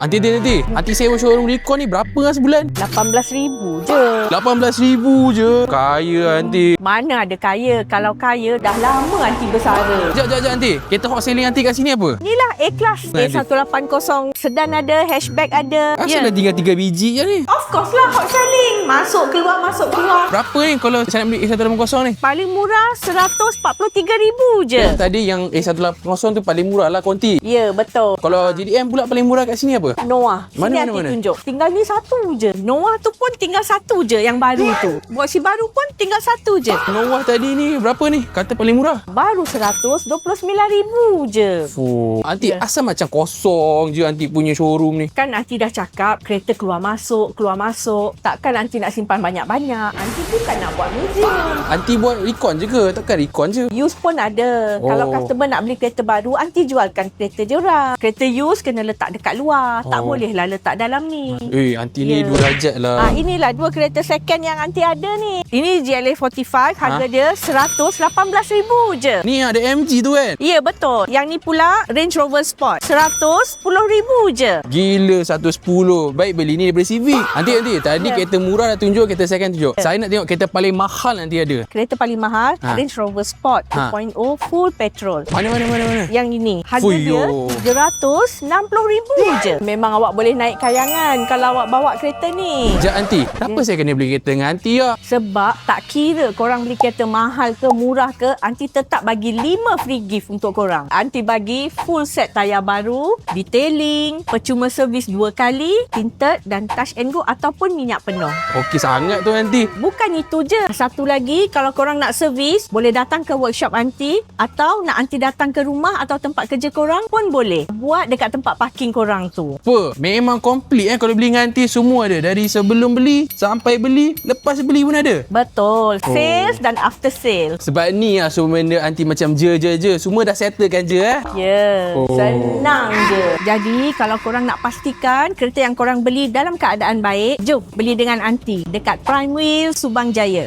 Nanti sewa showroom Recon ni berapa lah sebulan? 18,000 je. 18,000 je. Kaya Aunty. Mana ada kaya? Kalau kaya, dah lama Aunty bersara. Sekejap Aunty. Kereta hot selling Aunty kat sini apa? Inilah A-Class. A180. Sedan ada, hatchback ada. Asal dah tinggal 3 biji je ni. Of course lah, hot selling. Masuk keluar, masuk keluar. Berapa ni kalau saya nak beli A180 ni? Paling murah 143,000 je. Tadi yang A180 tu paling murah lah konti. Ya, betul. Kalau JDM pula paling murah kat sini apa? Noah. Mana, Sini mana? Aunty tunjuk. Tinggal ni satu je. Noah tu pun tinggal satu je yang baru tu. Buat si baru pun tinggal satu je. Noah tadi ni berapa ni? Kata paling murah. Baru 129,000 je. Fuh. Aunty Ya. asal macam kosong je Aunty punya showroom ni. Kan Aunty dah cakap kereta keluar masuk. Takkan Aunty nak simpan banyak-banyak. Aunty bukan nak buat museum. Aunty buat Recon je ke? Takkan Recon je. Use pun ada. Oh. Kalau customer nak beli kereta baru, Aunty jualkan kereta je orang. Kereta use kena letak dekat luar. Tak Oh. boleh lah letak dalam ni. Aunty ni Ya. 2 darjat lah. Inilah dua kereta second yang Aunty ada ni. Ini GLA 45, harga dia 118,000 je. Ni ada MG tu kan? Ya, betul. Yang ni pula Range Rover Sport. 110,000 je. Gila 110. Baik beli ni daripada Civic. Nanti tadi Ya. kereta murah dah tunjuk, kereta second tunjuk. Saya nak tengok kereta paling mahal nanti ada. Kereta paling mahal, Range Rover Sport Ha. 2.0 full petrol. Mana? Yang ini, harga Fuyo. dia 360,000 je. Memang awak boleh naik kayangan kalau awak bawa kereta ni. Sekejap Aunty. Kenapa saya kena beli kereta dengan Aunty lah? Sebab tak kira korang beli kereta mahal ke murah ke, Aunty tetap bagi 5 free gift untuk korang. Aunty bagi full set tayar baru, detailing, percuma servis 2 kali, tinted dan touch and go ataupun minyak penuh. Okey sangat tu Aunty. Bukan itu je. Satu lagi, kalau korang nak servis, boleh datang ke workshop Aunty atau nak Aunty datang ke rumah atau tempat kerja korang pun boleh. Buat dekat tempat parking korang tu. Apa? Memang komplit kalau beli dengan Aunty semua ada. Dari sebelum beli sampai beli, lepas beli pun ada. Betul. Sales dan after sale. Sebab ni lah semua benda Aunty macam je. Semua dah settlekan je Ya, Oh. senang je. Jadi, kalau korang nak pastikan kereta yang korang beli dalam keadaan baik, jom beli dengan Aunty dekat Prime Wheel, Subang Jaya.